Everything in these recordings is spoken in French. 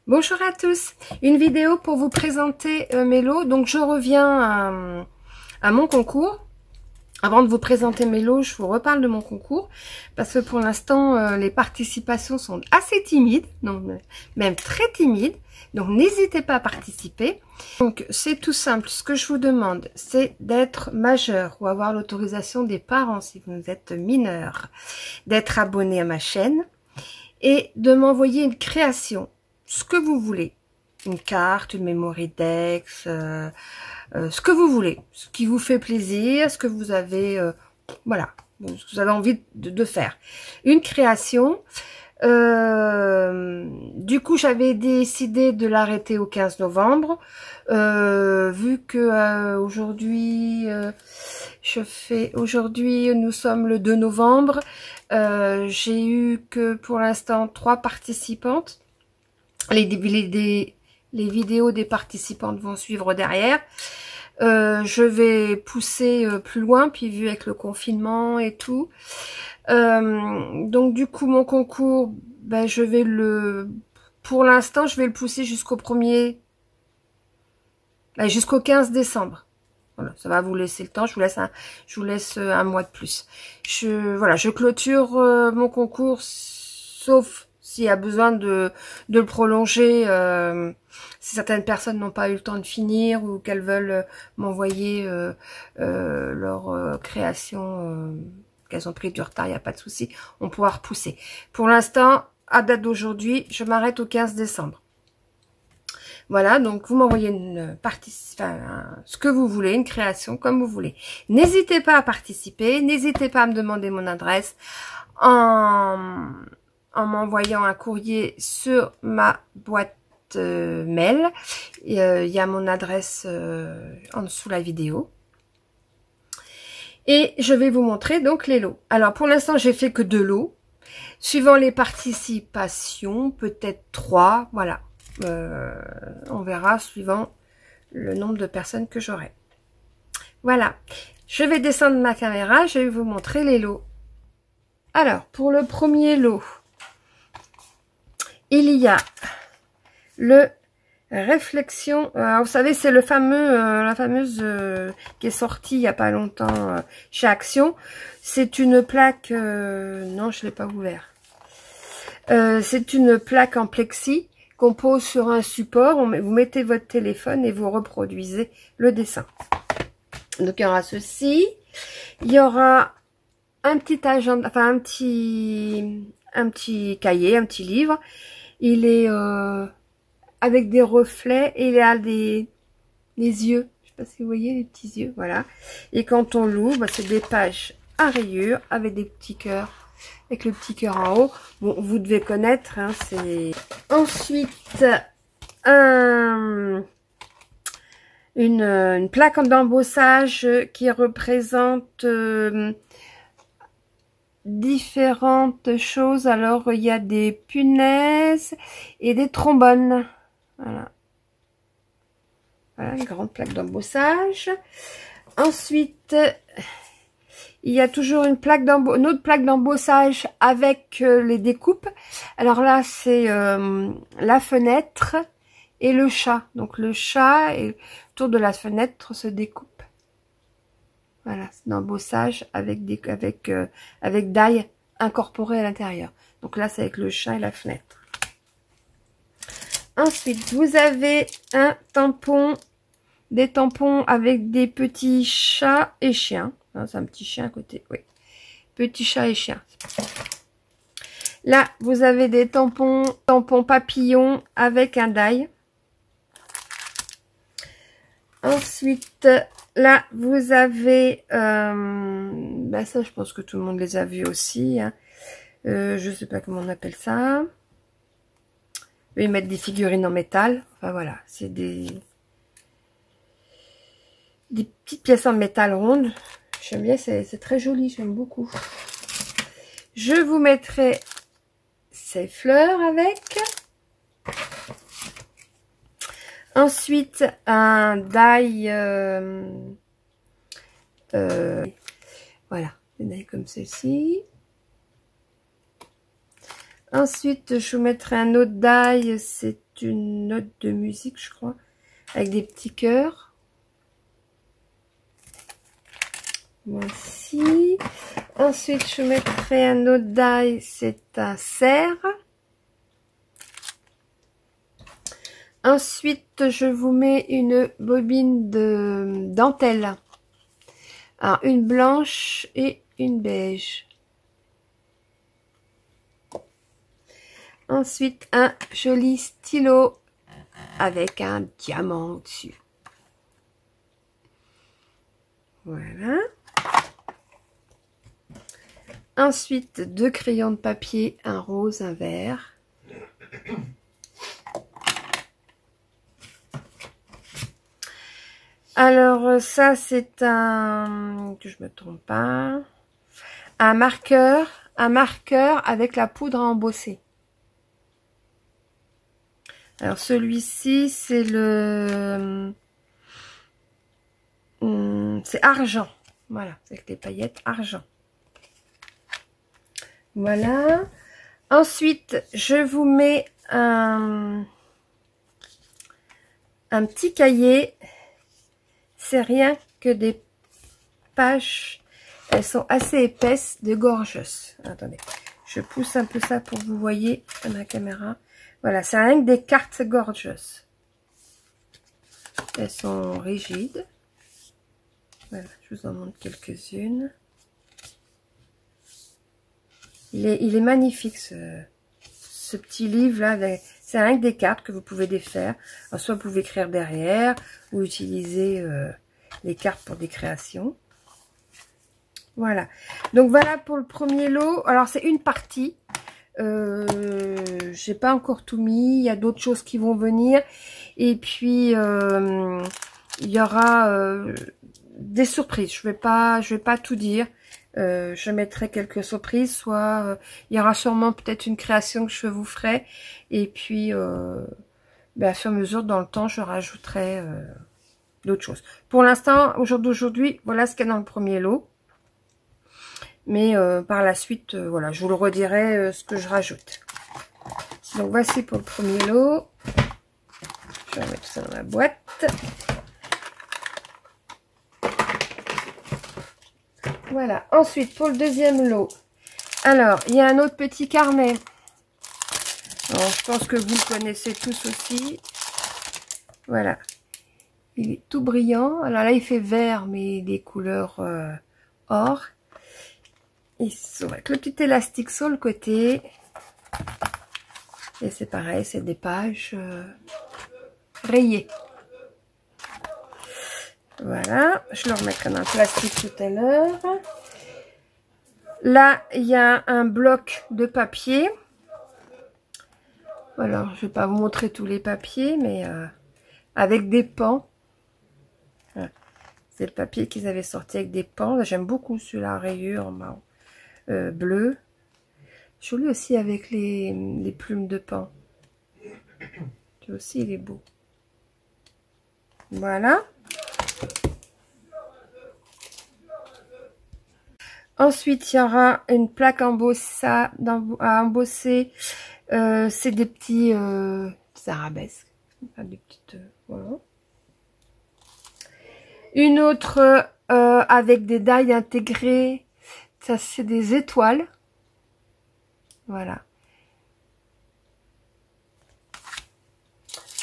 Bonjour à tous, une vidéo pour vous présenter mes lots. Donc je reviens à mon concours. Avant de vous présenter mes lots, je vous reparle de mon concours parce que pour l'instant les participations sont assez timides, donc même très timides. Donc n'hésitez pas à participer. Donc c'est tout simple, ce que je vous demande c'est d'être majeur ou avoir l'autorisation des parents si vous êtes mineur, d'être abonné à ma chaîne et de m'envoyer une création. Ce que vous voulez, une carte, une memory dex, ce que vous voulez, ce qui vous fait plaisir, ce que vous avez, voilà, ce que vous avez envie de faire. Une création. Du coup, j'avais décidé de l'arrêter au 15 novembre, vu que aujourd'hui, aujourd'hui, nous sommes le 2 novembre. J'ai eu que pour l'instant 3 participantes. Les vidéos des participantes vont suivre derrière. Je vais pousser plus loin, puis vu avec le confinement et tout. Donc du coup, mon concours, ben, je vais pour l'instant, je vais le pousser jusqu'au 15 décembre. Voilà, ça va vous laisser le temps. Je vous laisse un mois de plus. Voilà, je clôture mon concours, sauf s'il y a besoin de le prolonger, si certaines personnes n'ont pas eu le temps de finir ou qu'elles veulent m'envoyer leur création, qu'elles ont pris du retard, il n'y a pas de souci, on pourra repousser. Pour l'instant, à date d'aujourd'hui, je m'arrête au 15 décembre. Voilà, donc vous m'envoyez ce que vous voulez, une création comme vous voulez. N'hésitez pas à participer, n'hésitez pas à me demander mon adresse en m'envoyant un courrier sur ma boîte mail. Il y a mon adresse en dessous de la vidéo. Et je vais vous montrer donc les lots. Alors pour l'instant, j'ai fait que 2 lots. Suivant les participations, peut-être 3, voilà. On verra suivant le nombre de personnes que j'aurai. Voilà. Je vais descendre ma caméra, je vais vous montrer les lots. Alors, pour le premier lot, il y a le réflexion. Vous savez, c'est le fameux, la fameuse qui est sortie il n'y a pas longtemps chez Action. C'est une plaque. Non, je l'ai pas ouvert. C'est une plaque en plexi qu'on pose sur un support. Vous mettez votre téléphone et vous reproduisez le dessin. Donc il y aura ceci. Il y aura un petit agenda, enfin un petit cahier, un petit livre. Il est avec des reflets et il a des yeux. Je sais pas si vous voyez les petits yeux, voilà. Et quand on l'ouvre, c'est des pages à rayures avec des petits cœurs, avec le petit cœur en haut. Bon, vous devez connaître, hein, c'est... Ensuite, une plaque d'embossage qui représente différentes choses. Alors il y a des punaises et des trombones, voilà, une grande plaque d'embossage. Ensuite il y a toujours une autre plaque d'embossage avec les découpes. Alors là c'est la fenêtre et le chat. Donc le chat et autour de la fenêtre se découpe. Voilà, c'est d'embossage avec d'ail incorporé à l'intérieur. Donc là, c'est avec le chat et la fenêtre. Ensuite, vous avez des tampons avec des petits chats et chiens. C'est un petit chien à côté, oui. Petit chat et chien. Là, vous avez des tampons papillons avec un die. Ensuite, là, vous avez, bah ça, je pense que tout le monde les a vus aussi. Hein. Je sais pas comment on appelle ça. Ils mettent des figurines en métal. Enfin voilà, c'est des petites pièces en métal rondes. J'aime bien, c'est très joli, j'aime beaucoup. Je vous mettrai ces fleurs avec. Ensuite, un die, voilà, un die comme ceci. Ensuite, je vous mettrai un autre die. C'est une note de musique, je crois, avec des petits cœurs. Voici. Ensuite, je mettrai un autre die. C'est un cerf. Ensuite, je vous mets une bobine de dentelle. Alors, une blanche et une beige. Ensuite, un joli stylo avec un diamant au-dessus. Voilà. Ensuite, 2 crayons de papier, un rose, un vert. Alors, ça, c'est un... que je me trompe pas. Un marqueur avec la poudre à embosser. Alors, celui-ci, c'est le... c'est argent. Voilà, avec les paillettes argent. Voilà. Ensuite, je vous mets un petit cahier. C'est rien que des pages. Elles sont assez épaisses, de gorgeous. Attendez, je pousse un peu ça pour que vous voyez à ma caméra. Voilà, c'est rien que des cartes gorgeous. Elles sont rigides. Voilà, je vous en montre quelques-unes. Il est magnifique ce petit livre là. C'est rien que des cartes que vous pouvez défaire. Alors, soit vous pouvez écrire derrière ou utiliser les cartes pour des créations. Voilà. Donc voilà pour le premier lot. Alors c'est une partie. J'ai pas encore tout mis. Il y a d'autres choses qui vont venir. Et puis il y aura des surprises. Je vais pas tout dire. Je mettrai quelques surprises, soit il y aura sûrement peut-être une création que je vous ferai, et puis à fur et à mesure dans le temps je rajouterai d'autres choses. Pour l'instant, au jour d'aujourd'hui, voilà ce qu'il y a dans le premier lot, mais par la suite, voilà, je vous le redirai ce que je rajoute. Donc voici pour le premier lot. Je vais mettre ça dans la boîte. Voilà, ensuite pour le deuxième lot, alors il y a un autre petit carnet. Alors, je pense que vous le connaissez tous aussi. Voilà, il est tout brillant. Alors là il fait vert mais des couleurs or. Ils sont avec le petit élastique sur le côté. Et c'est pareil, c'est des pages rayées. Voilà, je le remettrai dans le plastique tout à l'heure. Là, il y a un bloc de papier. Alors, je ne vais pas vous montrer tous les papiers, mais avec des pans. Voilà. C'est le papier qu'ils avaient sorti avec des pans. J'aime beaucoup celui-là, rayure marron bleu. Joli aussi avec les plumes de pan. Lui aussi, il est beau. Voilà. Ensuite, il y aura une plaque à embosser. C'est des petits arabesques. Enfin, des petites, voilà. Une autre avec des die intégrées. Ça, c'est des étoiles. Voilà.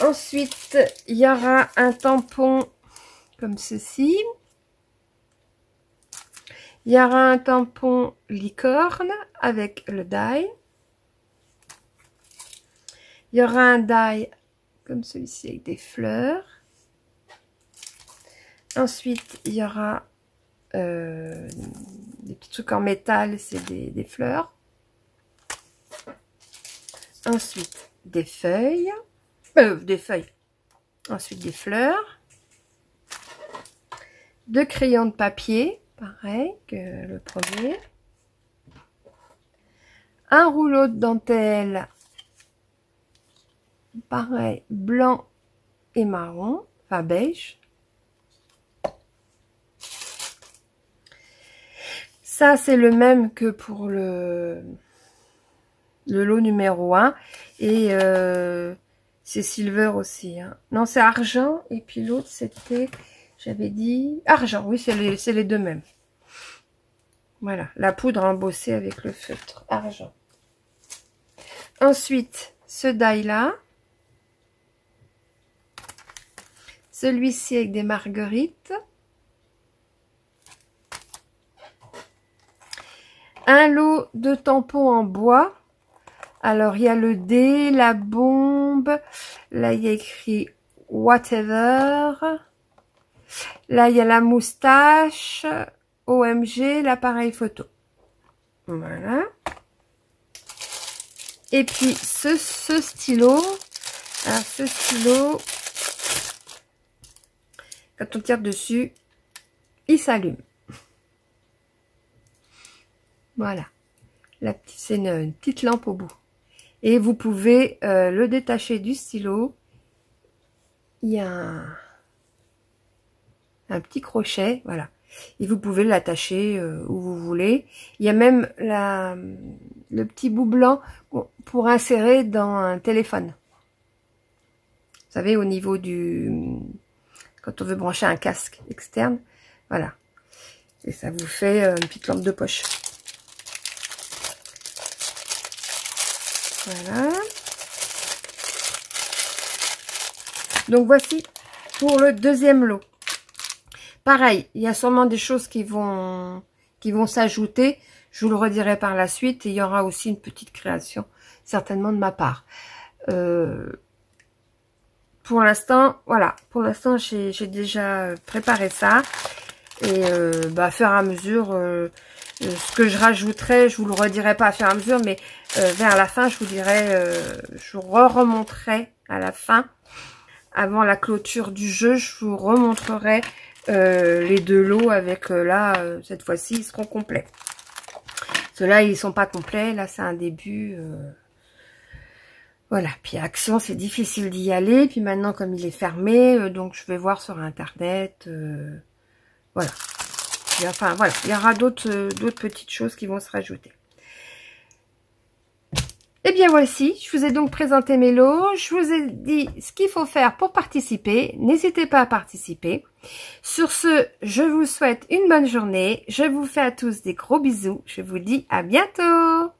Ensuite, il y aura un tampon comme ceci. Il y aura un tampon licorne avec le die. Il y aura un die comme celui-ci avec des fleurs. Ensuite, il y aura des petits trucs en métal, c'est des fleurs. Ensuite, des feuilles. Ensuite, des fleurs. 2 crayons de papier. Pareil que le premier. Un rouleau de dentelle. Pareil, blanc et marron. Enfin, beige. Ça, c'est le même que pour le le lot numéro 1. Et c'est silver aussi. Hein. Non, c'est argent. Et puis l'autre, c'était, j'avais dit, argent. Oui, c'est les deux mêmes. Voilà, la poudre embossée avec le feutre, argent. Ensuite, ce die-là. Celui-ci avec des marguerites. Un lot de tampons en bois. Alors, il y a le dé, la bombe. Là, il y a écrit whatever. Là, il y a la moustache. OMG, l'appareil photo. Voilà. Et puis, ce stylo. Alors, ce stylo, quand on tire dessus, il s'allume. Voilà. C'est une petite lampe au bout. Et vous pouvez le détacher du stylo. Il y a un petit crochet, voilà. Et vous pouvez l'attacher où vous voulez. Il y a même le petit bout blanc pour insérer dans un téléphone. Vous savez, au niveau quand on veut brancher un casque externe. Voilà. Et ça vous fait une petite lampe de poche. Voilà. Donc voici pour le deuxième lot. Pareil, il y a sûrement des choses qui vont s'ajouter. Je vous le redirai par la suite. Et il y aura aussi une petite création, certainement de ma part. Pour l'instant, voilà. Pour l'instant, j'ai déjà préparé ça. Et à fur et à mesure, ce que je rajouterai, je vous le redirai pas à fur et à mesure, mais vers la fin, je vous dirai, je vous remontrerai à la fin, avant la clôture du jeu, je vous remontrerai les deux lots avec cette fois-ci, ils seront complets. Ceux-là, ils sont pas complets. Là, c'est un début. Voilà. Puis Action, c'est difficile d'y aller. Puis maintenant, comme il est fermé, donc je vais voir sur Internet. Voilà. Et enfin, voilà. Il y aura d'autres petites choses qui vont se rajouter. Et bien voici, je vous ai donc présenté mes lots, je vous ai dit ce qu'il faut faire pour participer, n'hésitez pas à participer. Sur ce, je vous souhaite une bonne journée, je vous fais à tous des gros bisous, je vous dis à bientôt.